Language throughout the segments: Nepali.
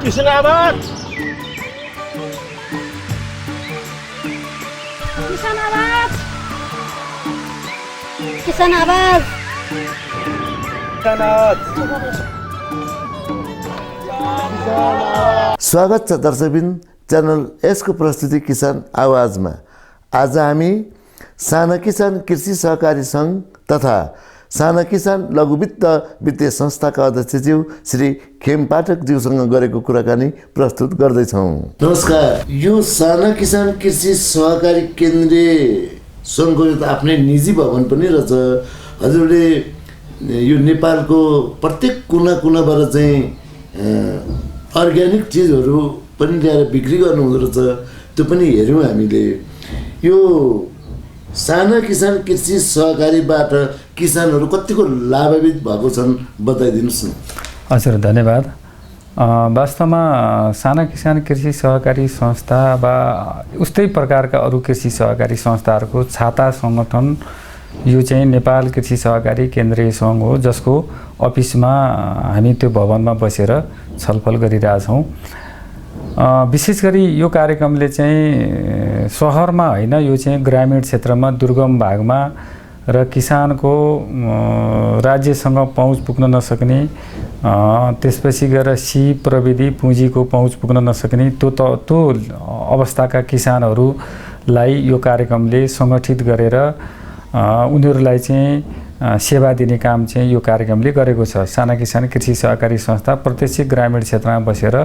किसान आवाज किसान आवाज किसान आवाज स्वागत छ दर्शकबिन च्यानल यसको प्रस्तुति किसान आवाजमा। आज हामी साना किसान कृषि सहकारी सङ्घ तथा साना किसान लघु वित्त वित्तीय संस्थाका अध्यक्षज्यू श्री खेम पाठकज्यूसँग गरेको कुराकानी प्रस्तुत गर्दैछौँ। नमस्कार। यो साना किसान कृषि सहकारी केन्द्रीय सङ्घको आफ्नै निजी भवन पनि रहेछ। हजुरले यो नेपालको प्रत्येक कुना कुनाबाट चाहिँ अर्ग्यानिक चिजहरू पनि ल्याएर बिक्री गर्नुहुँदो रहेछ। त्यो पनि हेऱ्यौँ हामीले। यो साना किसान कृषि सहकारीबाट किसानहरू कतिको लाभान्वित भएको छन् बताइदिनुहोस् न। हजुर, धन्यवाद। वास्तवमा साना किसान कृषि सहकारी संस्था वा उस्तै प्रकारका अरू कृषि सहकारी संस्थाहरूको छाता सङ्गठन यो चाहिँ नेपाल कृषि सहकारी केन्द्रीय सङ्घ हो, जसको अफिसमा हामी त्यो भवनमा बसेर छलफल गरिरहेछौँ। विशेष गरी यो कार्यक्रमले चाहिँ सहरमा होइन, यो चाहिँ ग्रामीण क्षेत्रमा दुर्गम भागमा र किसानको राज्यसँग पहुँच पुग्न नसक्ने, त्यसपछि गएर सिप प्रविधि पुँजीको पहुँच पुग्न नसक्ने त्यो अवस्थाका किसानहरूलाई यो कार्यक्रमले सङ्गठित गरेर उनीहरूलाई चाहिँ सेवा दिने काम चाहिँ यो कार्यक्रमले गरेको छ। साना किसान कृषि सहकारी संस्था प्रत्यक्ष ग्रामीण क्षेत्रमा बसेर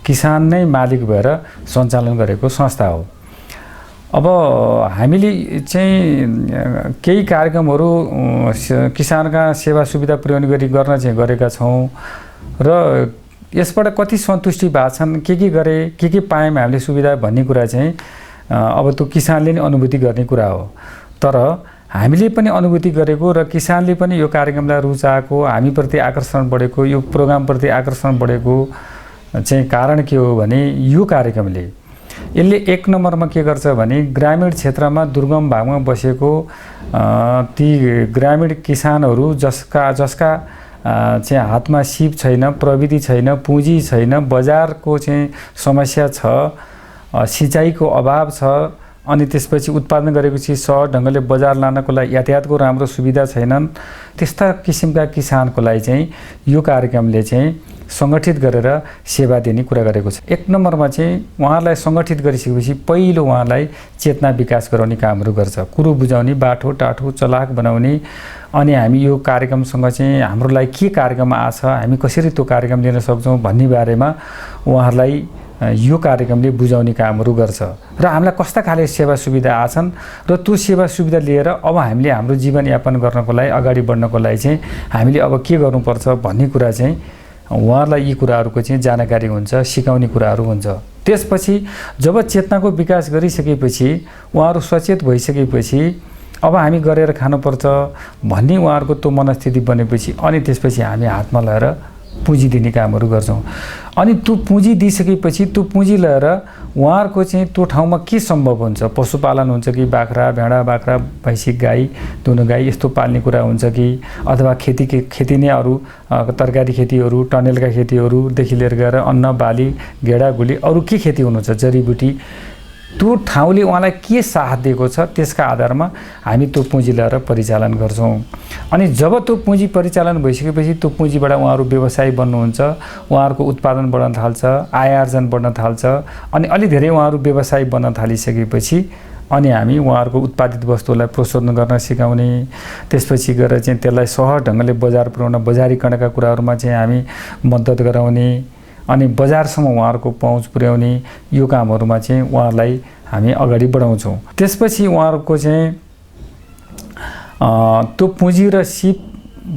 किसान नै मालिक भएर सञ्चालन गरेको संस्था हो। अब हामीले चाहिँ केही कार्यक्रमहरू किसानका सेवा सुविधा पुर्याउने गरी गर्न चाहिँ गरेका छौँ र यसबाट कति सन्तुष्टि भएको छन्, के गरे, के पायौँ हामीले सुविधा भन्ने कुरा चाहिँ अब त्यो किसानले नै अनुभूति गर्ने कुरा हो। तर हामीले पनि अनुभूति गरेको र किसानले पनि यो कार्यक्रमलाई रुचाएको, हामीप्रति आकर्षण बढेको, यो प्रोग्रामप्रति आकर्षण बढेको चाहिँ कारण के हो भने यो कार्यक्रमले यसले एक नम्बरमा के गर्छ भने ग्रामीण क्षेत्रमा दुर्गम भागमा बसेको ती ग्रामीण किसानहरू जसका चाहिँ हातमा सिप छैन, प्रविधि छैन, पुँजी छैन, बजारको चाहिँ समस्या छ, सिँचाइको अभाव छ, अनि त्यसपछि उत्पादन गरेको चिज सहज ढङ्गले बजार लानको लागि यातायातको राम्रो सुविधा छैनन्, त्यस्ता किसिमका किसानको लागि चाहिँ यो कार्यक्रमले चाहिँ सङ्गठित गरेर सेवा दिने कुरा गरेको छ। एक नम्बरमा चाहिँ उहाँहरूलाई सङ्गठित गरिसकेपछि पहिलो उहाँलाई चेतना विकास गराउने कामहरू गर्छ, कुरो बुझाउने, बाटो टाटो चलाक बनाउने, अनि हामी यो कार्यक्रमसँग चाहिँ हाम्रो लागि के कार्यक्रम आछ, हामी कसरी त्यो कार्यक्रम लिन सक्छौँ भन्ने बारेमा उहाँहरूलाई यो कार्यक्रमले बुझाउने कामहरू गर्छ र हामीलाई कस्ता खाले सेवा सुविधा आछन् र त्यो सेवा सुविधा लिएर अब हामीले हाम्रो जीवनयापन गर्नको लागि, अगाडि बढ्नको लागि चाहिँ हामीले अब के गर्नुपर्छ भन्ने कुरा चाहिँ उहाँहरूलाई यी कुराहरूको चाहिँ जानकारी हुन्छ, सिकाउने कुराहरू हुन्छ। त्यसपछि जब चेतनाको विकास गरिसकेपछि उहाँहरू सचेत भइसकेपछि अब हामी गरेर खानुपर्छ भन्ने उहाँहरूको त्यो मनस्थिति बनेपछि अनि त्यसपछि हामी हातमा लिएर पुँजी दिने कामहरू गर्छौँ। अनि त्यो पुँजी दिइसकेपछि त्यो पुँजी लिएर उहाँहरूको चाहिँ त्यो ठाउँमा के सम्भव हुन्छ, पशुपालन हुन्छ कि बाख्रा, भेडा, बाख्रा, भैँसी, गाई, दुनो गाई यस्तो पाल्ने कुरा हुन्छ कि अथवा खेती नै अरू तरकारी खेतीहरू, टनेलका खेतीहरूदेखि लिएर गएर अन्न बाली, गेडागुली अरू के खेती हुनुहुन्छ, जडीबुटी, त्यो ठाउँले उहाँलाई के साथ दिएको छ त्यसका आधारमा हामी त्यो पुँजी लिएर परिचालन गर्छौँ। अनि जब त्यो पुँजी परिचालन भइसकेपछि त्यो पुँजीबाट उहाँहरू व्यवसायी बन्नुहुन्छ, उहाँहरूको उत्पादन बढ्न थाल्छ, आय आर्जन बढ्न थाल्छ, अनि अलि धेरै उहाँहरू व्यवसायी बन्न थालिसकेपछि अनि हामी उहाँहरूको उत्पादित वस्तुलाई प्रशोधन गर्न सिकाउने, त्यसपछि गएर चाहिँ त्यसलाई सहज ढङ्गले बजार पुर्याउन, बजारीकरणका कुराहरूमा चाहिँ हामी मद्दत गराउने, अनि बजारसम्म उहाँहरूको पहुँच पुर्याउने, यो कामहरूमा चाहिँ उहाँहरूलाई हामी अगाडि बढाउँछौँ। त्यसपछि उहाँहरूको चाहिँ त्यो पुँजी र सिप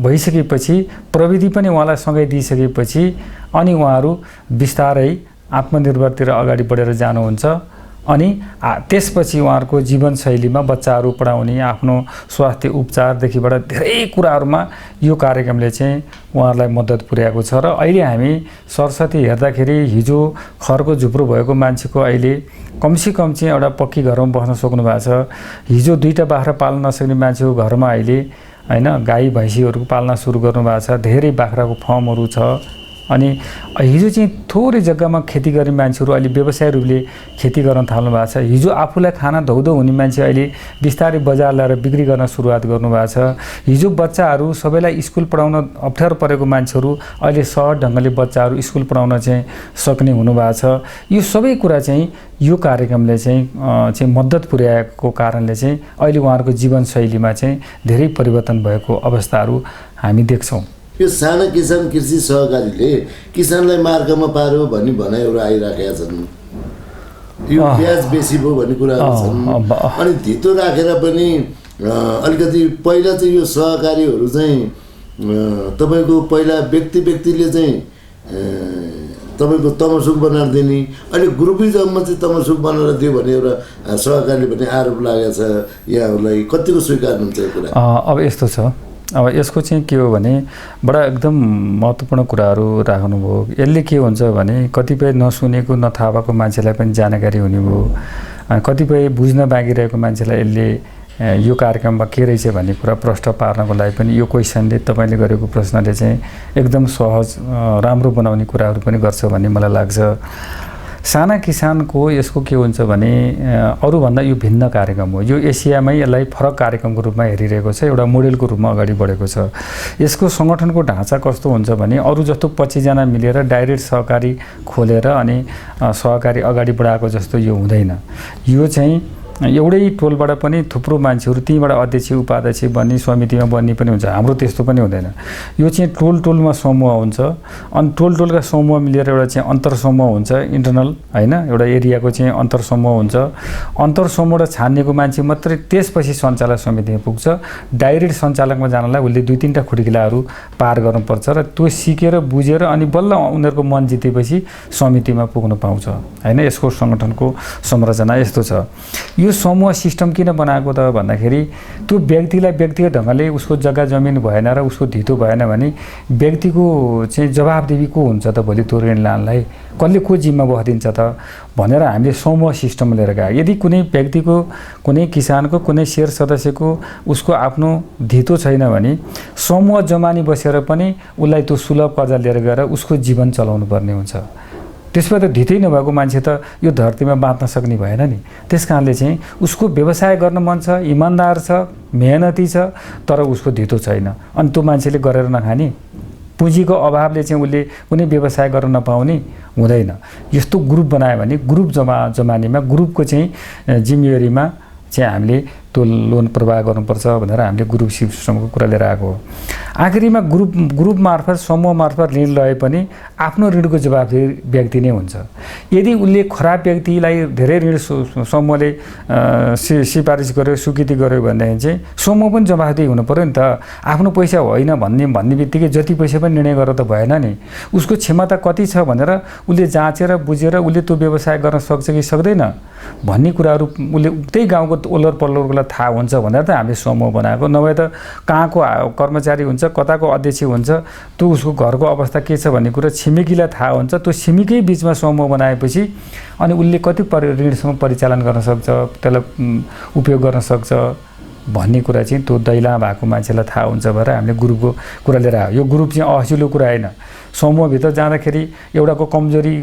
भइसकेपछि प्रविधि पनि उहाँलाई सँगै दिइसकेपछि अनि उहाँहरू बिस्तारै आत्मनिर्भरतिर अगाडि बढेर जानुहुन्छ। अनि त्यसपछि उहाँहरूको जीवनशैलीमा बच्चाहरू पढाउने, आफ्नो स्वास्थ्य उपचारदेखिबाट धेरै कुराहरूमा यो कार्यक्रमले चाहिँ उहाँहरूलाई मद्दत पुर्याएको छ। र अहिले हामी सरस्वती हेर्दाखेरि हिजो खरको झुप्रो भएको मान्छेको अहिले कमसेकम चाहिँ एउटा पक्की घरमा बस्न सक्नु भएको छ। हिजो दुईवटा बाख्रा पाल्न नसक्ने मान्छेको घरमा अहिले हैन गाई भैँसीहरू पाल्न सुरु गर्नु भएको छ। धेरै बाख्राको फर्महरू छ अनि हिजो चाहिँ थोरै जग्गामा खेती गर्ने मान्छेहरू अहिले व्यवसाय रूपले खेती गर्न थाल्नु भएको छ। हिजो आफूलाई खाना धौधौ हुने मान्छे अहिले बिस्तारै बजार ल्याएर बिक्री गर्न सुरुवात गर्नुभएको छ। हिजो बच्चाहरू सबैलाई स्कुल पढाउन अप्ठ्यारो परेको मान्छेहरू अहिले सहज ढङ्गले बच्चाहरू स्कुल पढाउन चाहिँ सक्ने हुनुभएको छ। यो सबै कुरा चाहिँ यो कार्यक्रमले चाहिँ मद्दत पुर्याएको कारणले चाहिँ अहिले उहाँहरूको जीवनशैलीमा चाहिँ धेरै परिवर्तन भएको अवस्थाहरू हामी देख्छौँ। यो साना किसान कृषि सहकारीले किसानलाई मार्गमा पार्यो भन्ने भनाइ एउटा आइराखेका छन्। यो ब्याज बेसी भयो भन्ने कुराहरू छन्। अनि धितो राखेर पनि अलिकति पहिला चाहिँ यो सहकारीहरू चाहिँ तपाईँको पहिला व्यक्तिले चाहिँ तपाईँको तमसुक बनाएर दिने, अहिले ग्रुपिजममा चाहिँ तमसुक बनाएर दियो भने एउटा सहकारीले पनि आरोप लागेको छ। यहाँहरूलाई कतिको स्वीकार्नुहुन्छ यो कुरा? अब यस्तो छ, अब यसको चाहिँ के हो भने बडा एकदम महत्त्वपूर्ण कुराहरू राख्नुभयो। यसले के हुन्छ भने कतिपय नसुनेको नथाहा भएको मान्छेलाई पनि जानकारी हुने भयो, कतिपय बुझ्न बाँकी रहेको मान्छेलाई यसले यो कार्यक्रममा के रहेछ भन्ने कुरा प्रश्न पार्नको लागि पनि यो क्वेसनले तपाईँले गरेको प्रश्नले चाहिँ एकदम सहज राम्रो बनाउने कुराहरू पनि गर्छ भन्ने मलाई लाग्छ। साना किसानको यसको के हुन्छ भने अरूभन्दा यो भिन्न कार्यक्रम हो। यो एसियामै यसलाई फरक कार्यक्रमको रूपमा हेरिरहेको छ, एउटा मोडेलको रूपमा अगाडि बढेको छ। यसको सङ्गठनको ढाँचा कस्तो हुन्छ भने अरू जस्तो 25जना मिलेर डाइरेक्ट सहकारी खोलेर अनि सहकारी अगाडि बढाएको जस्तो यो हुँदैन। यो चाहिँ एउटै टोलबाट पनि थुप्रो मान्छेहरू त्यहीँबाट अध्यक्ष उपाध्यक्ष बन्ने समितिमा बन्ने पनि हुन्छ। हाम्रो त्यस्तो पनि हुँदैन। यो चाहिँ टोलमा समूह हुन्छ अनि टोलका समूह मिलेर एउटा चाहिँ अन्तर समूह हुन्छ, इन्टरनल होइन, एउटा एरियाको चाहिँ अन्तर समूह हुन्छ। अन्तर समूहबाट छानिएको मान्छे मात्रै त्यसपछि सञ्चालक समितिमा पुग्छ। डाइरेक्ट सञ्चालकमा जानलाई उसले 2-3टा खुड्किलाहरू पार गर्नुपर्छ र त्यो सिकेर बुझेर अनि बल्ल उनीहरूको मन जितेपछि समितिमा पुग्न पाउँछ होइन। यसको सङ्गठनको संरचना यस्तो छ। यो समूह सिस्टम किन बनाएको त भन्दाखेरि त्यो व्यक्तिलाई व्यक्तिगत ढङ्गले उसको जग्गा जमिन भएन र उसको धितो भएन भने व्यक्तिको चाहिँ जवाबदेही को हुन्छ त भोलि त्यो ऋण लानलाई कसले को जिम्मा बस्दिन्छ त भनेर हामीले समूह सिस्टम लिएर गयो। यदि कुनै व्यक्तिको कुनै किसानको कुनै शेयर सदस्यको उसको आफ्नो धितो छैन भने समूह जमानी बसेर पनि उसलाई त्यो सुलभ कर्जा लिएर गएर उसको जीवन चलाउनु पर्ने हुन्छ। त्यसमा त धितै नभएको मान्छे त यो धरतीमा बाँच्न सक्ने भएन नि। त्यस कारणले चाहिँ उसको व्यवसाय गर्न मन छ, इमान्दार छ, मेहनती छ, तर उसको धितो छैन अनि त्यो मान्छेले गरेर नखाने, पुँजीको अभावले चाहिँ उसले कुनै व्यवसाय गर्न नपाउने हुँदैन। यस्तो ग्रुप बनायो भने ग्रुप जमानीमा ग्रुपको चाहिँ जिम्मेवारीमा चाहिँ हामीले त्यो लोन प्रवाह गर्नुपर्छ भनेर हामीले ग्रुप सिस्टमको कुरा लिएर आएको हो। आखिरीमा ग्रुप मार्फत समूह मार्फत ऋण लए पनि आफ्नो ऋणको जवाबदेही व्यक्ति नै हुन्छ। यदि उसले खराब व्यक्तिलाई धेरै ऋण समूहले सिफारिस गर्यो, स्वीकृति गर्यो भनेदेखि चाहिँ समूह पनि जवाबदेही हुनु पर्यो नि त। आफ्नो पैसा होइन भन्ने बित्तिकै जति पैसा पनि निर्णय गरेर त भएन नि। उसको क्षमता कति छ भनेर उसले जाँचेर बुझेर उसले त्यो व्यवसाय गर्न सक्छ कि सक्दैन भन्ने कुराहरू उसले उतै गाउँको ओल्लोर पल्लोरकोलाई थाहा हुन्छ भनेर त हामीले समूह बनाएको। नभए त कहाँको कर्मचारी हुन्छ, कताको अध्यक्ष हुन्छ, त्यो उसको घरको अवस्था के छ भन्ने कुरा छिमेकीलाई थाहा हुन्छ। त्यो छिमेकी बिचमा समूह बनाएपछि अनि उसले कति ऋणसम्म परिचालन गर्न सक्छ, त्यसलाई उपयोग गर्न सक्छ भन्ने कुरा चाहिँ त्यो दैला भएको मान्छेलाई थाहा हुन्छ भनेर हामीले ग्रुपको कुरा लिएर आयो। यो ग्रुप चाहिँ अहसिलो कुरा होइन। समूहभित्र जाँदाखेरि एउटाको कमजोरी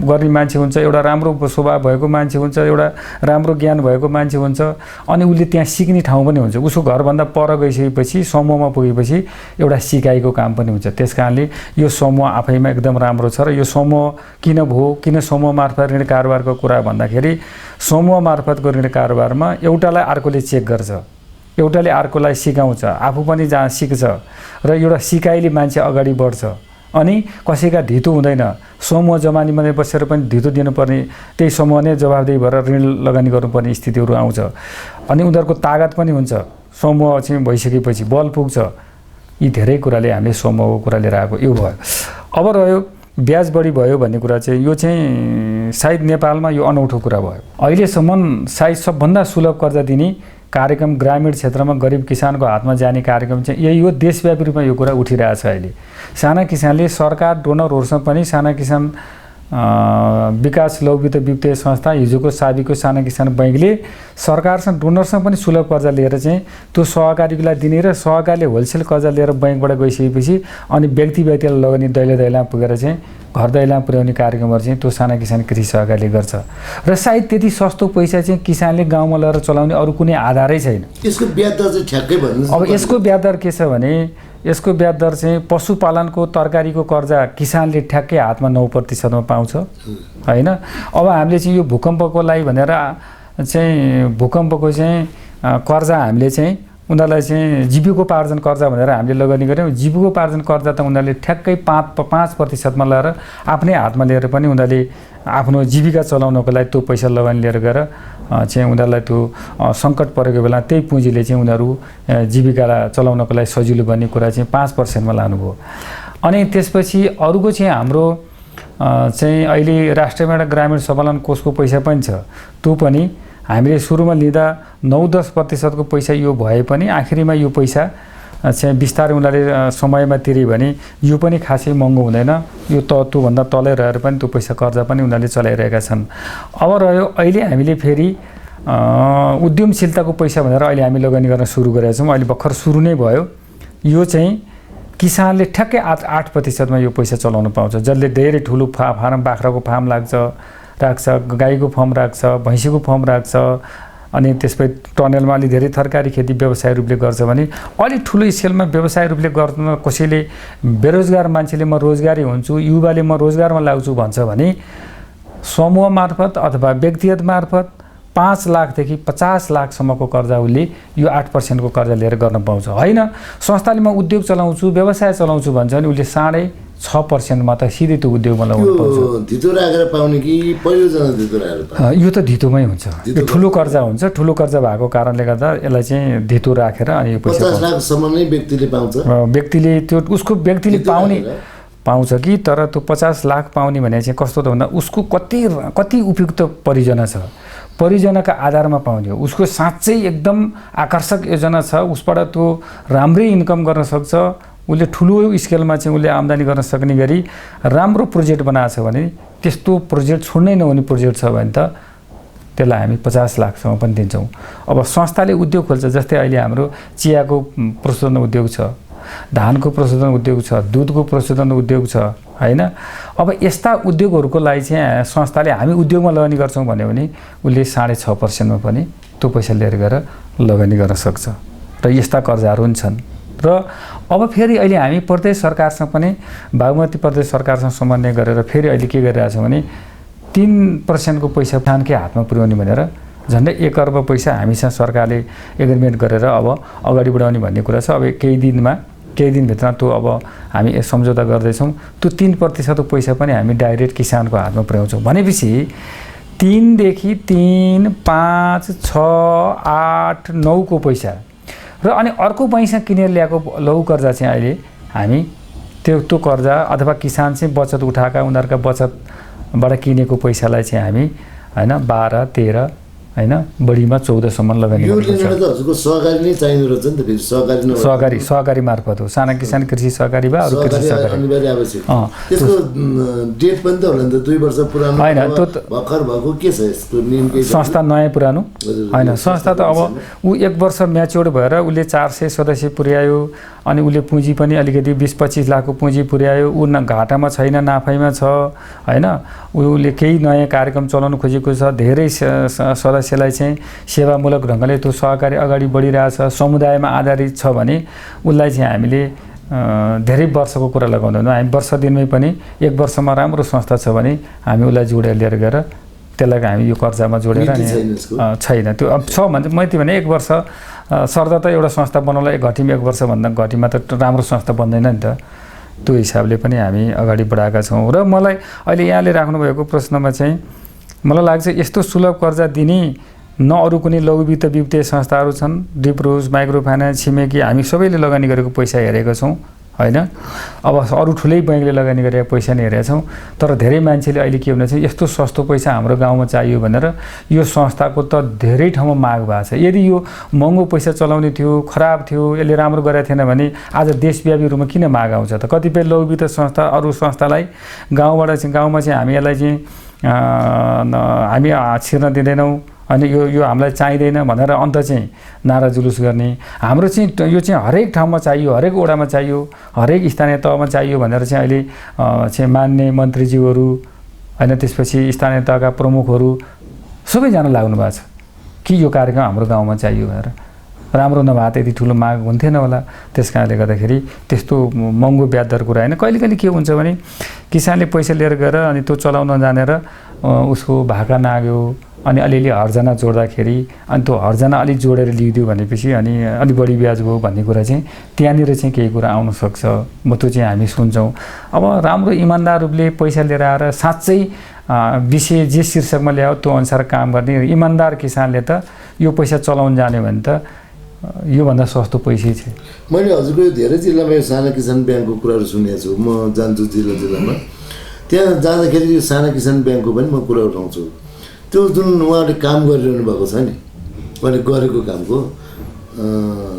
गर्ने मान्छे हुन्छ, एउटा राम्रो स्वभाव भएको मान्छे हुन्छ, एउटा राम्रो ज्ञान भएको मान्छे हुन्छ अनि उसले त्यहाँ सिक्ने ठाउँ पनि हुन्छ। उसको घरभन्दा पर गइसकेपछि समूहमा पुगेपछि एउटा सिकाइको काम पनि हुन्छ। त्यस कारणले यो समूह आफैमा एकदम राम्रो छ। र यो समूह किन भयो, किन समूह मार्फत ऋण कारोबारको कुरा भन्दाखेरि समूह मार्फतको ऋण कारोबारमा एउटालाई अर्कोले चेक गर्छ, एउटाले अर्कोलाई सिकाउँछ, आफू पनि जहाँ सिक्छ र एउटा सिकाइले मान्छे अगाडि बढ्छ अनि कसैका धितो हुँदैन। समूह जमानीमा बसेर पनि धितो दिनुपर्ने, त्यही समूह नै जवाबदेही भएर ऋण लगानी गर्नुपर्ने स्थितिहरू आउँछ अनि उनीहरूको तागत पनि हुन्छ। समूह चाहिँ भइसकेपछि बल पुग्छ। यी धेरै कुराले हामीले समूहको कुरा लिएर आएको यो भयो। अब रह्यो ब्याज बढी भयो भन्ने कुरा चाहिँ यो चाहिँ सायद नेपालमा यो अनौठो कुरा भयो। अहिलेसम्म सायद सबभन्दा सुलभ कर्जा दिने कार्यक्रम ग्रामीण क्षेत्रमा गरिब किसानको हातमा जाने कार्यक्रम चाहिँ यही हो। देशव्यापी रूपमा यो कुरा उठिरहेछ। अहिले साना किसानले सरकार डोनरहरूसँग पनि साना किसान विकास लघु वित्त वित्तीय संस्था हिजोको साबिको साना किसान बैङ्कले सरकारसँग डोनरसँग पनि सुलभ कर्जा लिएर चाहिँ त्यो सहकारीलाई दिने र सहकारीले होलसेल कर्जा लिएर बैङ्कबाट गइसकेपछि अनि व्यक्तिलाई लगानी दैलो पुगेर चाहिँ घर दैलोमा पुर्याउने कार्यक्रमहरू चाहिँ त्यो साना किसान कृषि सहकारीले गर्छ र सायद त्यति सस्तो पैसा चाहिँ किसानले गाउँमा लगेर चलाउने अरू कुनै आधारै छैन। यसको ब्याज दर चाहिँ ठ्याक्कै भन्नु। अब यसको ब्याज दर के छ भने यसको ब्याज दर चाहिँ पशुपालनको तरकारीको कर्जा किसानले ठ्याक्कै हातमा 9% पाउँछ हैन। अब हामीले चाहिँ यो भूकम्पको लागि भनेर चाहिँ भूकम्पको चाहिँ कर्जा हामीले चाहिँ उनीहरूलाई चाहिँ जीविकोपार्जन कर्जा भनेर हामीले लगानी गऱ्यौँ। जीविकोपार्जन कर्जा त उनीहरूले ठ्याक्कै 5% लिएर आफ्नै हातमा लिएर पनि उनीहरूले आफ्नो जीविका चलाउनको लागि त्यो पैसा लगानी लिएर गएर चाहिँ उनीहरूलाई त्यो सङ्कट परेको बेला त्यही पुँजीले चाहिँ उनीहरू जीविकालाई चलाउनको लागि सजिलो बन्ने कुरा चाहिँ 5%मा लानुभयो। अनि त्यसपछि अरूको चाहिँ हाम्रो चाहिँ अहिले राष्ट्रिय ग्रामीण सबलम्बन कोषको पैसा पनि छ। त्यो पनि हामीले सुरुमा लिँदा 9-10% पैसा यो भए पनि आखिरीमा यो पैसा चाहिँ बिस्तारै उनीहरूले समयमा तिरे भने यो पनि खासै महँगो हुँदैन। यो त्योभन्दा तलै रहेर पनि त्यो पैसा कर्जा पनि उनीहरूले चलाइरहेका छन्। अब रह्यो अहिले हामीले फेरि उद्यमशीलताको पैसा भनेर अहिले हामी लगानी गर्न सुरु गरेका छौँ। अहिले भर्खर सुरु नै भयो। यो चाहिँ किसानले ठ्याक्कै 8% यो पैसा चलाउन पाउँछ। जसले धेरै ठुलो फार्म बाख्राको फार्म राख्छ, गाईको फार्म राख्छ, भैँसीको फार्म राख्छ, अनि त्यसपछि टनेलमा अलि धेरै तरकारी खेती व्यवसाय रूपले गर्छ भने अलि ठुलो स्केलमा व्यवसाय रूपले गर्न कसैले बेरोजगार मान्छेले म रोजगारी हुन्छु, युवाले म रोजगारमा लाग्छु भन्छ भने समूह मार्फत अथवा व्यक्तिगत मार्फत 5 लाखदेखि 50 लाखसम्मको कर्जा उसले यो 8% को कर्जा लिएर गर्न पाउँछ। होइन संस्थाले म उद्योग चलाउँछु, व्यवसाय चलाउँछु भन्छ भने उसले 6.5% मा त सिधै त्यो उद्योगमा लगाउन पाउँछ। धितो राखेर पाउने कि पहिलोजना धितो राखेर पाउने? यो त धितोमै हुन्छ। यो ठुलो कर्जा हुन्छ। ठुलो कर्जा भएको कारणले गर्दा यसलाई चाहिँ धितो राखेर अनि यो पैसा 50 लाखसम्म नै व्यक्तिले पाउँछ। व्यक्तिले त्यो उसको व्यक्तिले पाउँछ कि तर त्यो 50 लाख पाउने भने चाहिँ कस्तो त भन्दा उसको कति उपयुक्त परियोजना छ, परियोजनाका आधारमा पाउने हो। उसको साँच्चै एकदम आकर्षक योजना छ, उसबाट त्यो राम्रै इन्कम गर्न सक्छ, उसले ठुलो स्केलमा चाहिँ उसले आम्दानी गर्न सक्ने गरी राम्रो प्रोजेक्ट बनाएको छ भने त्यस्तो प्रोजेक्ट छोड्नै नहुने प्रोजेक्ट छ भने त त्यसलाई हामी 50 लाखसम्म पनि दिन्छौँ। अब संस्थाले उद्योग खोल्छ, जस्तै अहिले हाम्रो चियाको प्रशोधन उद्योग छ, धानको प्रशोधन उद्योग छ, दुधको प्रशोधन उद्योग छ हैन। अब यस्ता उद्योगहरूको लागि चाहिँ संस्थाले हामी उद्योगमा लगानी गर्छौँ भन्यो भने उसले 6.5% मा पनि त्यो पैसा लिएर गएर लगानी गर्न सक्छ र यस्ता कर्जाहरू पनि छन्। र अब फेरि अहिले हामी प्रदेश सरकारसँग पनि बागमती प्रदेश सरकारसँग समन्वय गरेर फेरि अहिले के गरिरहेको छौँ भने 3% को पैसा किसानकै हातमा पुर्याउने भनेर झन्डै 1 अर्ब पैसा हामीसँग सरकारले एग्रिमेन्ट गरेर अब अगाडि बढाउने भन्ने कुरा छ। अब केही दिनभित्र त्यो अब हामी सम्झौता गर्दैछौँ। त्यो 3% पैसा पनि हामी डाइरेक्ट किसानको हातमा पुर्याउँछौँ भनेपछि 3 देखि 3, 5, 6, 8, 9 को पैसा र अनि अर्को पैसा किनेर ल्याएको लघु कर्जा चाहिँ अहिले हामी त्यो कर्जा अथवा किसान चाहिँ बचत उठाएका उनीहरूका बचतबाट किनेको पैसालाई चाहिँ हामी हैन 12, 13 हैन बढीमा 14 सम्म लगानी गर्नुपर्छ। यो त हजुरको सहकारी नै चाहिने रहेछ नि त। फेरि सहकारी मार्फत हो। साना किसान कृषि सहकारी वा अरु कृषि सहकारी अनिवार्य आवश्यक। त्यसको डेट पनि त होला नि त, 2 वर्ष पुरानो हैन। त्यो भर्खर भएको के छ यसको नियम के छ? संस्था नयाँ पुरानो हैन। संस्था त अब उ 1 वर्ष म्याच्योर्ड भएर उसले 400 सदस्य पुर्यायो अनि उसले पुँजी पनि अलिकति 20-25 लाखको पुँजी पुर्यायो। उ घाटामा छैन, नाफाइमा छ हैन। उसले केही नयाँ कार्यक्रम चलाउन खोजेको छ, धेरै सदस्यलाई चाहिँ सेवामूलक ढङ्गले त्यो सहकारी अगाडि बढिरहेछ, समुदायमा आधारित छ भने उसलाई चाहिँ हामीले धेरै वर्षको कुरा लगाउँदैनौँ। हामी वर्ष दिनमै पनि 1 वर्षमा राम्रो संस्था छ भने हामी उसलाई जोडेर लिएर गएर त्यसलाई हामी यो कर्जामा जोडेर छैन त्यो अब छ भने मैले भने 1 वर्ष सर्दा त एउटा संस्था बनाउनलाई घटीमा 1 वर्ष भन्दा घटीमा त राम्रो संस्था बन्दैन नि त। त्यो हिसाबले पनि हामी अगाडि बढाएका छौँ। र मलाई अहिले यहाँले राख्नुभएको प्रश्नमा चाहिँ मलाई लाग्छ यस्तो सुलभ कर्जा दिने न अरू कुनै लघु वित्त वित्तीय संस्थाहरू छन्। डिप्रोज, माइक्रो फाइनेन्स, छिमेकी हामी सबैले लगानी गरेको पैसा हेरेको छौँ होइन। अब अरू ठुलै बैङ्कले लगानी गरेर पैसा नै हेरेका छौँ, तर धेरै मान्छेले अहिले के भनेको छ, यस्तो सस्तो पैसा हाम्रो गाउँमा चाहियो भनेर यो संस्थाको त धेरै ठाउँमा माग भएको छ। यदि यो महँगो पैसा चलाउने थियो, खराब थियो, यसले राम्रो गरेको थिएन भने आज देशव्यापी रूपमा किन माग आउँछ त? कतिपय लघुवित्त संस्था अरू संस्थालाई गाउँमा चाहिँ हामी यसलाई चाहिँ हामी छिर्न दिँदैनौँ, अनि यो हामीलाई चाहिँदैन भनेर अन्त चाहिँ नारा जुलुस गर्ने। हाम्रो चाहिँ यो चाहिँ हरेक ठाउँमा चाहियो, हरेक वडामा चाहियो, हरेक स्थानीय तहमा चाहियो भनेर चाहिँ अहिले चाहिँ मान्य मन्त्रीज्यूहरू होइन, त्यसपछि स्थानीय तहका प्रमुखहरू सबैजना लाग्नु भएको छ कि यो कार्यक्रम हाम्रो गाउँमा चाहियो भनेर। राम्रो नभए त यति ठुलो माग हुन्थेन होला। त्यस कारणले गर्दाखेरि त्यस्तो महँगो ब्याज दर कुरा होइन। कहिले कहिले के हुन्छ भने किसानले पैसा लिएर गएर अनि त्यो चलाउन जानेर उसको भाका नाग्यो, अनि अलिअलि हर्जना जोड्दाखेरि अनि त्यो हर्जना अलिक जोडेर लिइदियो भनेपछि अनि अलिक बढी ब्याज भयो भन्ने कुरा चाहिँ त्यहाँनिर चाहिँ केही कुरा आउनसक्छ। त्यो चाहिँ हामी सुन्छौँ। अब राम्रो इमान्दार रूपले पैसा लिएर आएर साँच्चै विषय जे शीर्षकमा ल्यायो त्यो अनुसार काम गर्ने इमान्दार किसानले त यो पैसा चलाउन जाने भने त योभन्दा सस्तो पैसै छ। मैले हजुरको धेरै जिल्लामा यो साना किसान ब्याङ्कको कुराहरू सुनेको छु। म जान्छु जिल्लामा, त्यहाँ जाँदाखेरि यो साना किसान ब्याङ्कको पनि म कुरा उठाउँछु। त्यो जुन उहाँले काम गरिरहनु भएको छ नि, उहाँले गरेको कामको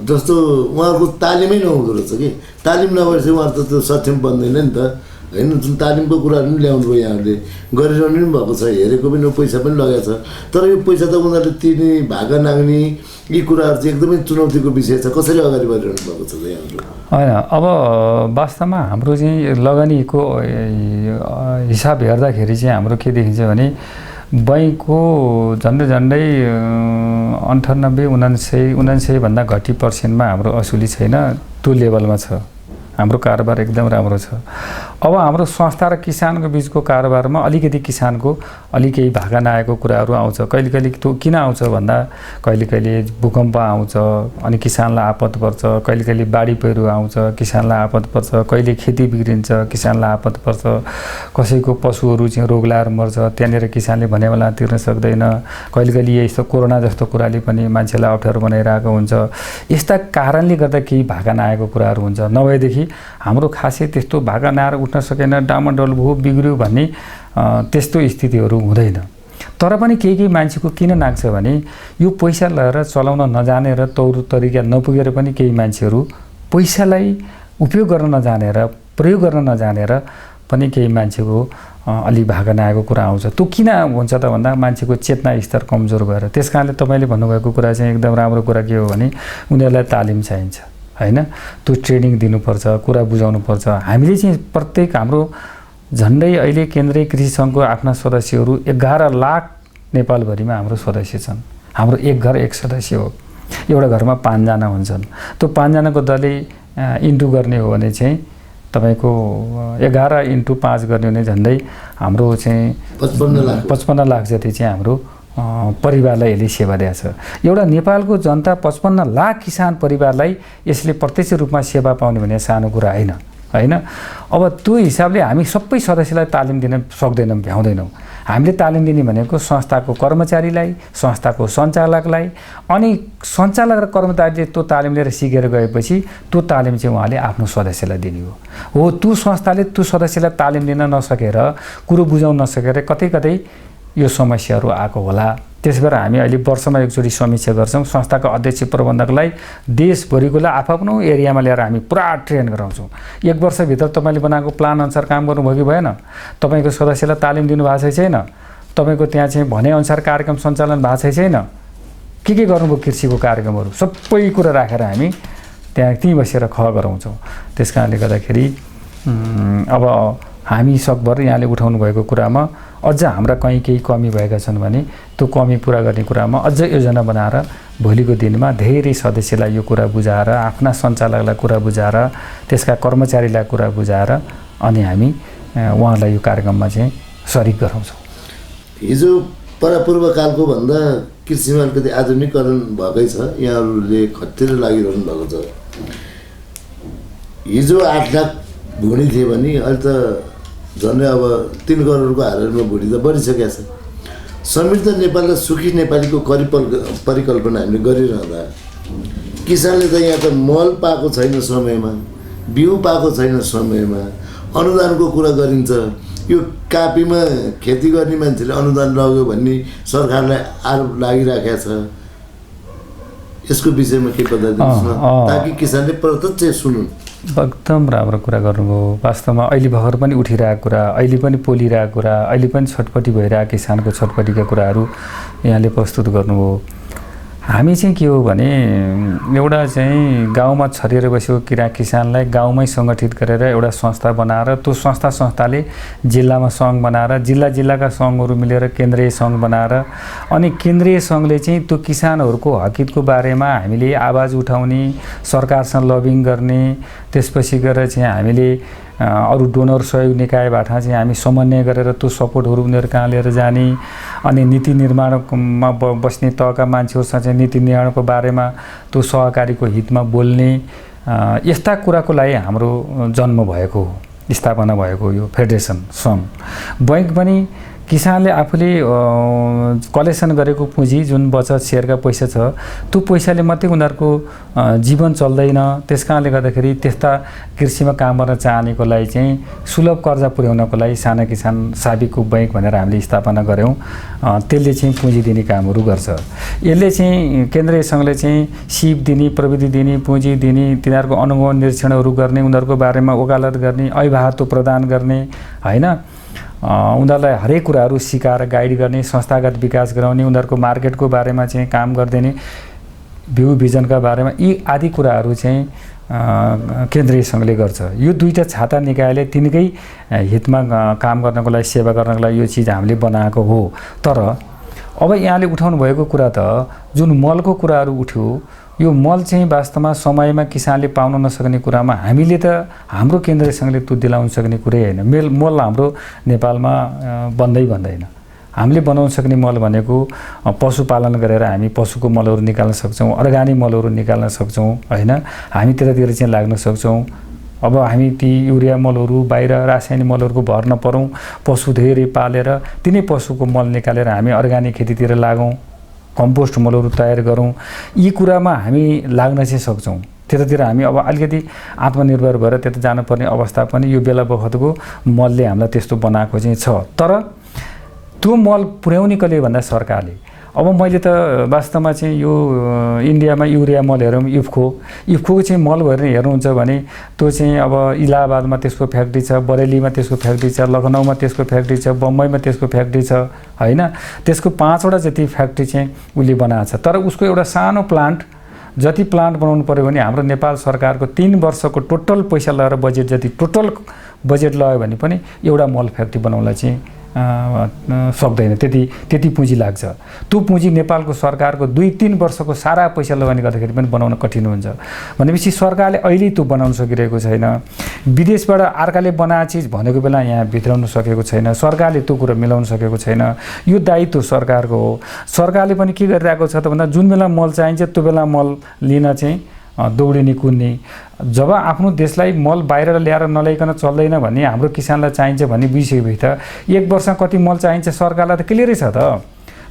जस्तो उहाँको तालिमै नहुँदो रहेछ कि। तालिम नभएपछि उहाँहरू त त्यो सक्षम बन्दैन नि त होइन। जुन तालिमको कुराहरू पनि ल्याउनु भयो यहाँहरूले, गरिरहनु पनि भएको छ, हेरेको पनि पैसा पनि लगाएको छ। तर यो पैसा त उनीहरूले तिर्ने, भागा नाग्ने यी कुराहरू चाहिँ एकदमै चुनौतीको विषय छ। कसरी अगाडि बढिरहनु भएको छ यहाँहरू? होइन, अब वास्तवमा हाम्रो चाहिँ लगानीको हिसाब हेर्दाखेरि चाहिँ हाम्रो के देखिन्छ भने बैङ्कको झन्डै 98-99 भन्दा घटी पर्सेन्टमा हाम्रो असुली छैन, त्यो लेभलमा छ। हाम्रो कारोबार एकदम राम्रो छ। अब हाम्रो संस्था र किसानको बिचको कारोबारमा अलिकति किसानको अलि केही भागा नआएको कुराहरू आउँछ। कहिले कहिले त्यो किन आउँछ भन्दा कहिले कहिले भूकम्प आउँछ अनि किसानलाई आपत पर्छ, कहिले कहिले बाढी पहिरो आउँछ किसानलाई आपत पर्छ, कहिले खेती बिग्रिन्छ किसानलाई आपत पर्छ, कसैको पशुहरू चाहिँ रोग लाएर मर्छ, त्यहाँनिर किसानले भने बेला तिर्न सक्दैन। कहिले कहिले यस्तो कोरोना जस्तो कुराले पनि मान्छेलाई अप्ठ्यारो बनाइरहेको हुन्छ। यस्ता कारणले गर्दा केही भागा नआएको कुराहरू हुन्छ। नभएदेखि हाम्रो खासै त्यस्तो भागा नआएर उठ्न सकेन, डामाडोल भयो, बिग्रियो भन्ने त्यस्तो स्थितिहरू हुँदैन। तर पनि केही मान्छेको किन नाग्छ भने यो पैसा लिएर चलाउन नजानेर तौर तरिका नपुगेर पनि केही मान्छेहरू पैसालाई उपयोग गर्न नजानेर, प्रयोग गर्न नजानेर पनि केही मान्छेको अलि भागा नआएको कुरा आउँछ। त्यो किन हुन्छ त भन्दा मान्छेको चेतना स्तर कमजोर भएर। त्यस कारणले तपाईँले भन्नुभएको कुरा चाहिँ एकदम राम्रो कुरा के हो भने उनीहरूलाई तालिम चाहिन्छ होइन, त्यो ट्रेनिङ दिनुपर्छ, कुरा बुझाउनुपर्छ। हामीले चाहिँ प्रत्येक हाम्रो झन्डै अहिले केन्द्रीय कृषि सङ्घको आफ्ना सदस्यहरू 11 लाख नेपालभरिमा हाम्रो सदस्य छन्। हाम्रो एक घर एक सदस्य हो, एउटा घरमा 5 जना हुन्छन्। त्यो 5 जनाको दलले इन्टु गर्ने हो भने चाहिँ तपाईँको 11 × 5 गर्ने हो भने झन्डै हाम्रो चाहिँ 55 लाख जति चाहिँ हाम्रो परिवारलाई यसले सेवा दिएको छ। एउटा नेपालको जनता 55 लाख किसान परिवारलाई यसले प्रत्यक्ष रूपमा सेवा पाउने भने सानो कुरा होइन होइन। अब त्यो हिसाबले हामी सबै सदस्यलाई तालिम दिन सक्दैनौँ, भ्याउँदैनौँ। हामीले तालिम दिने भनेको संस्थाको कर्मचारीलाई, संस्थाको सञ्चालकलाई, अनि सञ्चालक र कर्मचारीले त्यो तालिम लिएर सिकेर गएपछि त्यो तालिम चाहिँ उहाँले आफ्नो सदस्यलाई दिने हो। त्यो संस्थाले त्यो सदस्यलाई तालिम दिन नसकेर, कुरो बुझाउन नसकेर कतै कतै यो समस्याहरू आएको होला। त्यस भएर हामी अहिले वर्षमा एकचोटि समीक्षा गर्छौँ। संस्थाका अध्यक्ष प्रबन्धकलाई देशभरिकोलाई आफ्नो एरियामा ल्याएर हामी पुरा ट्रेन गराउँछौँ। 1 वर्षभित्र तपाईँले बनाएको प्लान अनुसार काम गर्नुभयो कि भएन, तपाईँको सदस्यलाई तालिम दिनुभएको छैन, तपाईँको त्यहाँ चाहिँ भनेअनुसार कार्यक्रम सञ्चालन भएको छैन, के गर्नुभयो कृषिको कार्यक्रमहरू सबै कुरा राखेर हामी त्यहीँ बसेर गराउँछौँ। त्यस कारणले गर्दाखेरि अब हामी सकभर यहाँले उठाउनु भएको कुरामा अझ हाम्रा केही कमी भएका छन् भने त्यो कमी पुरा गर्ने कुरामा अझ योजना बनाएर भोलिको दिनमा धेरै सदस्यलाई यो कुरा बुझाएर, आफ्ना सञ्चालकलाई कुरा बुझाएर, त्यसका कर्मचारीलाई कुरा बुझाएर अनि हामी उहाँलाई यो कार्यक्रममा चाहिँ सरिक गराउँछौँ। हिजो परापूर्वकालको भन्दा कृषिमा अलिकति आधुनिकीकरण भएकै छ, यहाँहरूले खटेर लागिरहनु भएको छ। हिजो 8 लाख भुँडी थियो भने अहिले त झन्डै अब 3 करोडको हारेरमा भुँडी त बढिसकेको छ। समृद्ध नेपाल र सुखी नेपालीको परिकल्पना हामीले गरिरहँदा किसानले त यहाँ त मल पाएको छैन समयमा, बिउ पाएको छैन समयमा अनुदानको कुरा गरिन्छ यो कापीमा खेती गर्ने मान्छेले अनुदान लग्यो भन्ने सरकारलाई आरोप लागिराखेको छ यसको विषयमा के पत्ता दिनुहोस् न ताकि किसानले प्रत्यक्ष सुनुन् एकदम राम्रो कुरा गर्नुभयो वास्तवमा अहिले भर्खर पनि उठिरहेको कुरा अहिले पनि पोलिरहेको कुरा अहिले पनि छटपटी भइरहेको किसानको छटपटीका कुराहरू यहाँले प्रस्तुत गर्नुभयो हामी चाहिँ के हो भने एउटा चाहिँ गाउँमा छरिएर बसेको किसानलाई गाउँमै सङ्गठित गरेर एउटा संस्था बनाएर त्यो संस्थाले जिल्लामा सङ्घ बनाएर जिल्लाका सङ्घहरू मिलेर केन्द्रीय सङ्घ बनाएर अनि केन्द्रीय सङ्घले चाहिँ त्यो किसानहरूको हकितको बारेमा हामीले आवाज उठाउने सरकारसँग लबिङ गर्ने त्यसपछि गएर चाहिँ हामीले अरू डोनर सहयोग निकायबाट चाहिँ हामी समन्वय गरेर त्यो सपोर्टहरू उनीहरू कहाँ लिएर जाने अनि नीति निर्माणमा बस्ने तहका मान्छेहरूसँग चाहिँ नीति निर्माणको बारेमा त्यो सहकारीको हितमा बोल्ने यस्ता कुराको लागि हाम्रो जन्म भएको हो स्थापना भएको यो फेडरेसन सङ्घ बैंक पनि किसानले आफूले कलेक्सन गरेको पुँजी जुन बचत सेयरका पैसा छ त्यो पैसाले मात्रै उनीहरूको जीवन चल्दैन त्यस कारणले गर्दाखेरि त्यस्ता कृषिमा काम गर्न चाहनेको लागि चाहिँ सुलभ कर्जा पुर्याउनको लागि साना किसान साबिकको बैंक भनेर हामीले स्थापना गऱ्यौँ त्यसले चाहिँ पुँजी दिने कामहरू गर्छ यसले चाहिँ केन्द्रीय सङ्घले चाहिँ सिप दिने प्रविधि दिने पुँजी दिने तिनीहरूको अनुभव निरीक्षणहरू गर्ने उनीहरूको बारेमा वकालत गर्ने अभिभावक प्रदान गर्ने हैन उनीहरूलाई हरेक कुराहरू सिकाएर गाइड गर्ने संस्थागत विकास गराउने उनीहरूको मार्केटको बारेमा चाहिँ काम गरिदिने भ्यू भिजनका बारेमा यी आदि कुराहरू चाहिँ केन्द्रीय सङ्घले गर्छ यो दुईटा छाता निकायले तिनकै हितमा काम गर्नको लागि सेवा गर्नको लागि यो चिज हामीले बनाएको हो तर अब यहाँले उठाउनु भएको कुरा त जुन मलको कुराहरू उठ्यो यो मल चाहिँ वास्तवमा समयमा किसानले पाउन नसक्ने कुरामा हामीले त हाम्रो केन्द्रीय सङ्घले त्यो दिलाउन सक्ने कुरै होइन मल हाम्रो नेपालमा बन्दैन हामीले बनाउन सक्ने मल भनेको पशुपालन गरेर हामी पशुको मलहरू निकाल्न सक्छौँ अर्ग्यानिक मलहरू निकाल्न सक्छौँ हैन हामी त्यतातिर चाहिँ लाग्न सक्छौँ अब हामी ती युरिया मलहरू बाहिर रासायनिक मलहरूको भर नपरौँ पशु धेरै पालेर तिनै पशुको मल निकालेर हामी अर्ग्यानिक खेतीतिर लागौँ कम्पोस्ट मलहरू तयार गरौँ यी कुरामा हामी लाग्न चाहिँ सक्छौँ त्यतातिर हामी अब अलिकति आत्मनिर्भर भएर त्यता जानुपर्ने अवस्था पनि यो बेला बखतको मलले हामीलाई त्यस्तो बनाएको चाहिँ छ तर त्यो मल पुर्याउने कसले भन्दा सरकारले अब मैले त वास्तवमा चाहिँ यो इन्डियामा युरिया मल हेरौँ इफ्को चाहिँ मल भएर हेर्नुहुन्छ भने त्यो चाहिँ अब इलाहाबादमा त्यसको फ्याक्ट्री छ बरेलीमा त्यसको फ्याक्ट्री छ लखनऊमा त्यसको फ्याक्ट्री छ बम्बईमा त्यसको फ्याक्ट्री छ हैन त्यसको 5वटा जति फ्याक्ट्री चाहिँ उसले बनाएको छ तर उसको एउटा सानो प्लान्ट जति प्लान्ट बनाउनु पर्यो भने हाम्रो नेपाल सरकारको 3 वर्षको टोटल पैसा लगाएर बजेट जति टोटल बजेट लगायो भने पनि एउटा मल फ्याक्ट्री बनाउनलाई चाहिँ सक्दैन त्यति पुँजी लाग्छ त्यो पुँजी नेपालको सरकारको 2-3 वर्षको सारा पैसा लगानी गर्दाखेरि पनि बनाउन कठिन हुन्छ भनेपछि सरकारले अहिले त्यो बनाउन सकिरहेको छैन विदेशबाट अर्काले बनाएको चिज भनेको बेला यहाँ भित्राउन सकेको छैन सरकारले त्यो कुरा मिलाउन सकेको छैन यो दायित्व सरकारको हो सरकारले पनि के गरिरहेको छ त भन्दा जुन बेला मल चाहिन्छ त्यो बेला मल लिन चाहिँ दौडिने कुद्ने जब आफ्नो देशलाई मल बाहिर ल्याएर नल्याइकन चल्दैन भन्ने हाम्रो किसानलाई चाहिन्छ भन्ने बुझिसकेपछि त 1 वर्ष कति मल चाहिन्छ सरकारलाई त क्लियरै छ त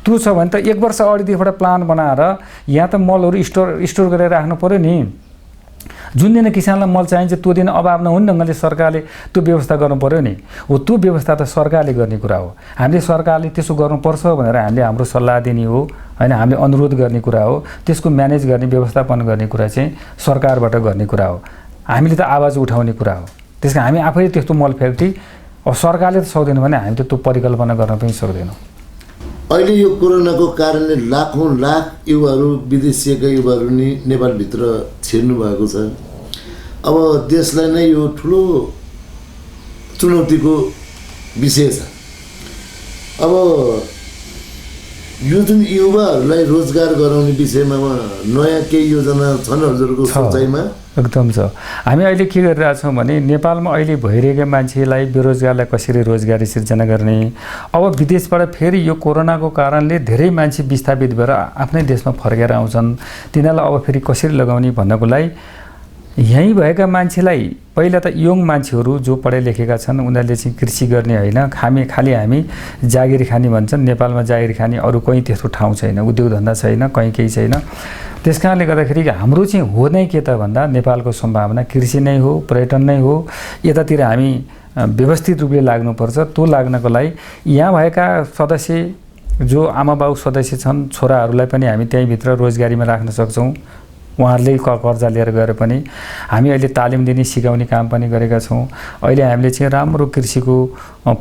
त्यो छ भने त 1 वर्ष अगाडिदेखिबाट प्लान बनाएर यहाँ त मलहरू स्टोर गरेर राख्नु पर्यो नि जुन दिन किसानलाई मल चाहिन्छ त्यो दिन अभाव नहुने ढङ्गले सरकारले त्यो व्यवस्था गर्नु पर्यो नि हो त्यो व्यवस्था त सरकारले गर्ने कुरा हो हामीले सरकारले त्यसो गर्नुपर्छ भनेर हामीले हाम्रो सल्लाह दिने हो हैन हामीले अनुरोध गर्ने कुरा हो त्यसको म्यानेज गर्ने व्यवस्थापन गर्ने कुरा चाहिँ सरकारबाट गर्ने कुरा हो हामीले त आवाज उठाउने कुरा हो त्यसकारण हामी आफैले त्यस्तो मल फ्याक्ट्री अब सरकारले त सक्दैन भने हामी त त्यो परिकल्पना गर्न पनि सक्दैनौँ अहिले यो कोरोनाको कारणले लाखौँ लाख युवाहरू विदेशीका युवाहरू नि नेपालभित्र छिर्नु भएको छ अब देशलाई नै यो ठुलो चुनौतीको विषय छ अब यो जुन युवाहरूलाई रोजगार गराउने विषयमा नयाँ केही योजना छन् हजुरको सोचाइमा एकदम छ हामी अहिले के गरिरहेछौँ भने नेपालमा अहिले भइरहेका मान्छेलाई बेरोजगारलाई कसरी रोजगारी सिर्जना गर्ने अब विदेशबाट फेरि यो कोरोनाको कारणले धेरै मान्छे विस्थापित भएर आफ्नै देशमा फर्केर आउँछन् तिनीहरूलाई अब फेरि कसरी लगाउने भन्नको लागि यहीँ भएका मान्छेलाई पहिला त यङ मान्छेहरू जो पढे लेखेका छन् उनीहरूले चाहिँ कृषि गर्ने होइन खाली हामी जागिर खाने भन्छन् नेपालमा जागिर खाने अरू कहीँ त्यस्तो ठाउँ छैन उद्योग धन्दा छैन कहीँ केही छैन त्यस कारणले गर्दाखेरि हाम्रो चाहिँ हो नै के त भन्दा नेपालको सम्भावना कृषि नै हो, पर्यटन नै हो। यतातिर हामी व्यवस्थित रूपले लाग्नुपर्छ। त्यो लाग्नको लागि यहाँ भएका सदस्य जो आमा बाउ सदस्य छन्, छोराहरूलाई पनि हामी त्यहीँभित्र रोजगारीमा राख्न सक्छौँ। उहाँहरूले कर्जा लिएर गएर पनि हामी अहिले तालिम दिने सिकाउने काम पनि गरेका छौँ। अहिले हामीले चाहिँ राम्रो कृषिको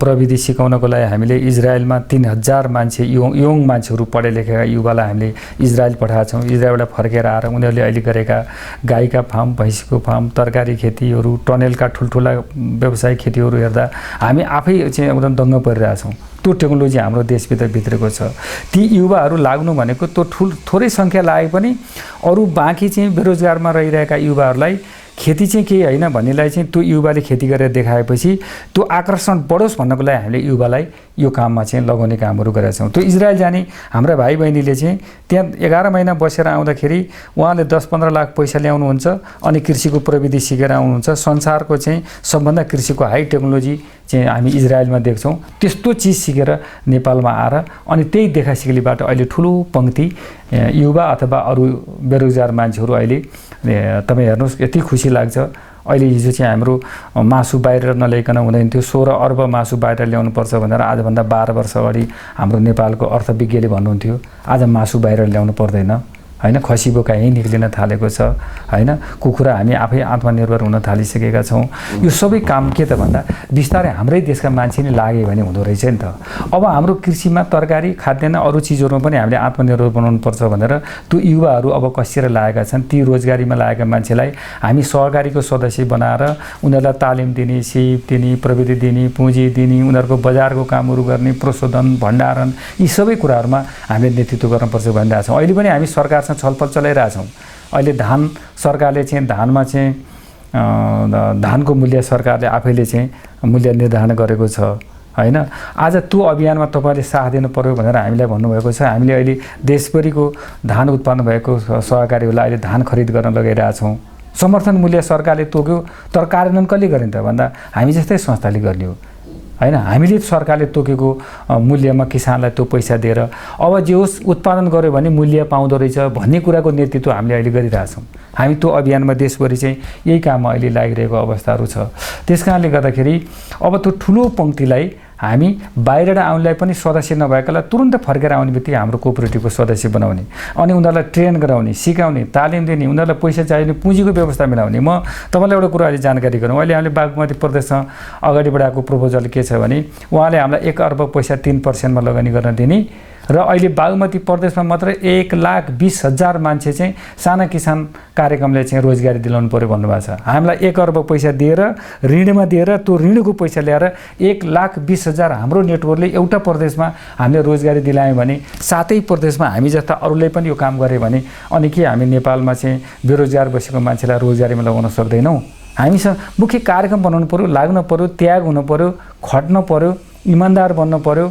प्रविधि सिकाउनको लागि हामीले इजरायलमा 3000 मान्छे यङ मान्छेहरू पढे लेखेका युवालाई हामीले इजरायल पठाएका छौँ। इजरायलबाट फर्केर आएर उनीहरूले अहिले गरेका गाईका फार्म, भैँसीको फार्म, तरकारी खेतीहरू, टनेलका ठुल्ठुला व्यवसायिक खेतीहरू हेर्दा हामी आफै चाहिँ एकदम दङ्ग परिरहेछौँ। त्यो टेक्नोलोजी हाम्रो देशभित्र भित्रेको छ। ती युवाहरू लाग्नु भनेको त्यो थोरै सङ्ख्या लागे पनि अरू बाँकी चाहिँ बेरोजगारमा रहिरहेका युवाहरूलाई खेती चाहिँ केही होइन भन्नेलाई चाहिँ त्यो युवाले खेती गरेर देखाएपछि त्यो आकर्षण बढोस् भन्नको लागि हामीले युवालाई यो काममा चाहिँ लगाउने कामहरू गरेका छौँ। त्यो इजरायल जाने हाम्रा भाइ बहिनीले चाहिँ त्यहाँ 11 महिना बसेर आउँदाखेरि उहाँले 10-15 लाख पैसा ल्याउनुहुन्छ अनि कृषिको प्रविधि सिकेर आउनुहुन्छ। संसारको चाहिँ सबभन्दा कृषिको हाई टेक्नोलोजी चाहिँ हामी इजरायलमा देख्छौँ। त्यस्तो चिज सिकेर नेपालमा आएर अनि त्यही देखासिखलीबाट अहिले ठुलो पङ्क्ति युवा अथवा अरू बेरोजगार मान्छेहरू अहिले तपाईँ हेर्नुहोस् यति खुसी लाग्छ। अहिले हिजो चाहिँ हाम्रो मासु बाहिर नल्याइकन हुँदैन थियो। 16 अर्ब मासु बाहिर ल्याउनुपर्छ भनेर आजभन्दा 12 वर्ष अगाडि हाम्रो नेपालको अर्थविज्ञले भन्नुहुन्थ्यो। आज मासु बाहिर ल्याउनु पर्दैन हैन, खसी बोका यहीँ निक्लिन थालेको छ हैन। कुखुरा हामी आफै आत्मनिर्भर हुन थालिसकेका छौँ। यो सबै काम के त भन्दा बिस्तारै हाम्रै देशका मान्छे नै लागे भने हुँदो रहेछ नि त। अब हाम्रो कृषिमा तरकारी, खाद्यान्न, अरू चिजहरूमा पनि हामीले आत्मनिर्भर बनाउनुपर्छ भनेर त्यो युवाहरू अब कसिएर लागेका छन्। ती रोजगारीमा लागेका मान्छेलाई हामी सहकारीको सदस्य बनाएर उनीहरूलाई तालिम दिने, सिप दिने, प्रविधि दिने, पुँजी दिने, उनीहरूको बजारको कामहरू गर्ने, प्रशोधन, भण्डारण, यी सबै कुराहरूमा हामीले नेतृत्व गर्नुपर्छ भनिरहेका छौँ। अहिले पनि हामी सरकार छलफल चलाइरहेछौँ। अहिले धान सरकारले चाहिँ धानमा चाहिँ धानको मूल्य सरकारले आफैले चाहिँ मूल्य निर्धारण गरेको छ हैन। आज त्यो अभियानमा तपाईँले साथ दिनु पर्यो भनेर हामीलाई भन्नुभएको छ। हामीले अहिले देशभरिको धान उत्पन्न भएको सहकारीहरूलाई अहिले धान खरिद गर्न लगाइरहेछौँ। समर्थन मूल्य सरकारले तोक्यो, तर कार्यान्वयन कसले गर्ने त भन्दा हामी जस्तै संस्थाले गर्ने हो हैन। हामीले सरकारले तोकेको मूल्यमा किसानलाई त्यो पैसा दिएर अब जे होस् उत्पादन गर्यो भने मूल्य पाउँदो रहेछ भन्ने कुराको नेतृत्व हामीले अहिले गरिरहेछौँ। हामी त्यो अभियानमा देशभरि चाहिँ यही काममा अहिले लागिरहेको अवस्थाहरू छ। त्यस कारणले गर्दाखेरि अब त्यो ठुलो पङ्क्तिलाई हामी बाहिरबाट आउनेलाई पनि सदस्य नभएकालाई तुरन्त फर्केर आउने बित्तिकै हाम्रो कोअपरेटिभको सदस्य बनाउने अनि उनीहरूलाई ट्रेन गराउने, सिकाउने, तालिम दिने, उनीहरूलाई पैसा चाहिने पुँजीको व्यवस्था मिलाउने। म तपाईँलाई एउटा कुरा अहिले जानकारी गरौँ। अहिले हामीले बागमती प्रदेशमा अगाडि बढाएको प्रपोजल के छ भने उहाँले हामीलाई 1 अर्ब पैसा 3% लगानी गर्न दिने र अहिले बागमती प्रदेशमा मात्र 1,20,000 मान्छे चाहिँ साना किसान कार्यक्रमले चाहिँ रोजगारी दिलाउनु पर्यो भन्नुभएको छ। हामीलाई 1 अर्ब पैसा दिएर ऋणमा दिएर त्यो ऋणको पैसा ल्याएर 1,20,000 हाम्रो नेटवर्कले एउटा प्रदेशमा हामीले रोजगारी दिलायौँ भने 7 प्रदेशमा हामी जस्ता अरूले पनि यो काम गरे भने अनि के हामी नेपालमा चाहिँ बेरोजगार बसेको मान्छेलाई रोजगारीमा लगाउन सक्दैनौँ? हामीसँग मुख्य कार्यक्रम बनाउनु पर्यो, लाग्नु पर्यो, त्याग हुनु पर्यो, खट्नु पर्यो, इमान्दार बन्नु पर्यो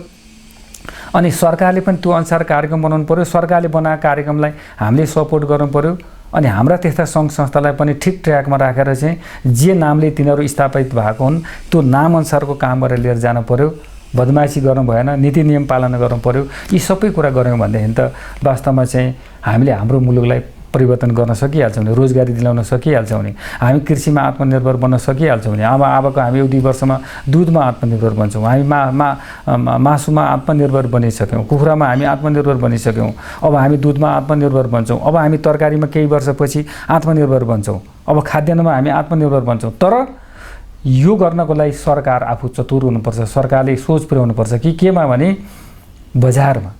अनि सरकारले पनि त्यो अनुसार कार्यक्रम बनाउनु पर्यो। सरकारले बनाएको कार्यक्रमलाई हामीले सपोर्ट गर्नु पर्यो अनि हाम्रा त्यस्ता सङ्घ संस्थालाई पनि ठिक ट्र्याकमा राखेर चाहिँ जे नामले तिनीहरू स्थापित भएको हुन् त्यो नामअनुसारको काम गरेर लिएर जानु पर्यो। बदमासी गर्नु भएन, नीति नियम पालना गर्नु पर्यो। यी सबै कुरा गऱ्यौँ भनेदेखि त वास्तवमा चाहिँ हामीले हाम्रो मुलुकलाई परिवर्तन गर्न सकिहाल्छौँ नि, रोजगारी दिलाउन सकिहाल्छौँ नि, हामी कृषिमा आत्मनिर्भर बन्न सकिहाल्छौँ नि। अबको हामी 2 वर्षमा दुधमा आत्मनिर्भर बन्छौँ, हामी मासुमा आत्मनिर्भर बनिसक्यौँ, कुखुरामा हामी आत्मनिर्भर बनिसक्यौँ, अब हामी दुधमा आत्मनिर्भर बन्छौँ, अब हामी तरकारीमा केही वर्षपछि आत्मनिर्भर बन्छौँ, अब खाद्यान्नमा हामी आत्मनिर्भर बन्छौँ। तर यो गर्नको लागि सरकार आफू चतुर हुनुपर्छ। सरकारले सोच पुर्याउनुपर्छ कि केमा भने बजारमा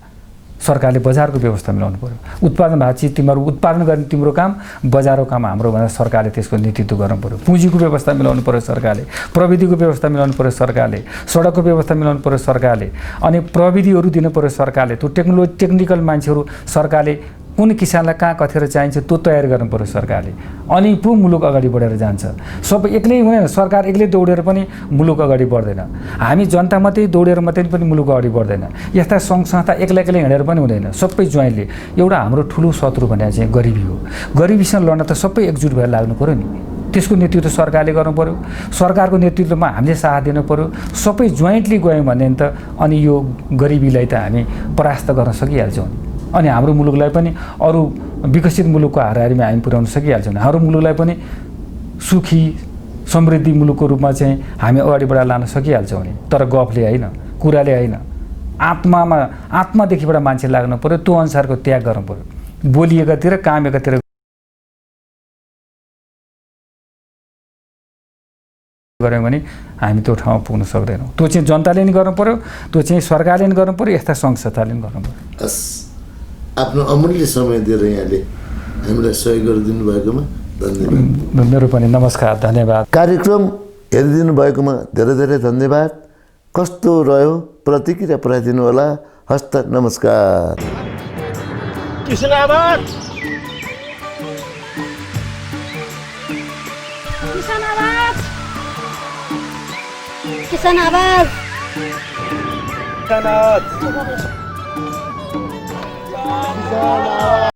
सरकारले बजारको व्यवस्था मिलाउनु पर्यो। उत्पादन भएको चिज तिमीहरू उत्पादन गर्ने तिम्रो काम, बजारको काम हाम्रो भनेर सरकारले त्यसको नेतृत्व गर्नु पर्यो। पुँजीको व्यवस्था मिलाउनु पर्यो सरकारले, प्रविधिको व्यवस्था मिलाउनु पर्यो सरकारले, सडकको व्यवस्था मिलाउनु पर्यो सरकारले अनि प्रविधिहरू दिनु पर्यो सरकारले। त्यो टेक्निकल मान्छेहरू सरकारले कुन किसानलाई कहाँ कथेर चाहिन्छ त्यो तयार गर्नु पर्यो सरकारले। अनि पो मुलुक अगाडि बढेर जान्छ। सबै एक्लै हुँदैन, सरकार एक्लै दौडेर पनि मुलुक अगाडि बढ्दैन। हामी जनता मात्रै दौडेर मात्रै पनि मुलुक अगाडि बढ्दैन। यस्ता सङ्घ संस्था एक्लै हिँडेर पनि हुँदैन। सबै जोइन्टले एउटा हाम्रो ठुलो शत्रु भने चाहिँ गरिबी हो। गरिबीसँग लड्न त सबै एकजुट भएर लाग्नु पर्यो नि। त्यसको नेतृत्व सरकारले गर्नु पर्यो। सरकारको नेतृत्वमा हामीले साथ दिनु पर्यो। सबै जोइन्टली गयौँ भने त अनि यो गरिबीलाई त हामी परास्त गर्न सकिहाल्छौँ। अनि हाम्रो मुलुकलाई पनि अरू विकसित मुलुकको हाराहारीमा हामी पुर्याउन सकिहाल्छौँ। हाम्रो मुलुकलाई पनि सुखी समृद्धि मुलुकको रूपमा चाहिँ हामी अगाडि बढाएर लान सकिहाल्छौँ नि। तर गफले होइन, कुराले होइन, आत्मादेखिबाट मान्छे लाग्नु पऱ्यो, त्यो अनुसारको त्याग गर्नु पऱ्यो। बोली एकातिर काम एकातिर गऱ्यौँ भने हामी त्यो ठाउँमा पुग्न सक्दैनौँ। त्यो चाहिँ जनताले नि गर्नु पऱ्यो, त्यो चाहिँ सरकारले नि गर्नु पऱ्यो, यस्ता सङ्घ संस्थाले नि गर्नु पऱ्यो। हस्, आफ्नो अमूल्य समय दिएर यहाँले हामीलाई सहयोग गरिदिनु भएकोमा धन्यवाद। मेरो पनि नमस्कार, धन्यवाद। कार्यक्रम हेरिदिनु भएकोमा धेरै धेरै धन्यवाद। कस्तो रह्यो प्रतिक्रिया पठाइदिनु होला। हस्त, नमस्कार। किसान आवाज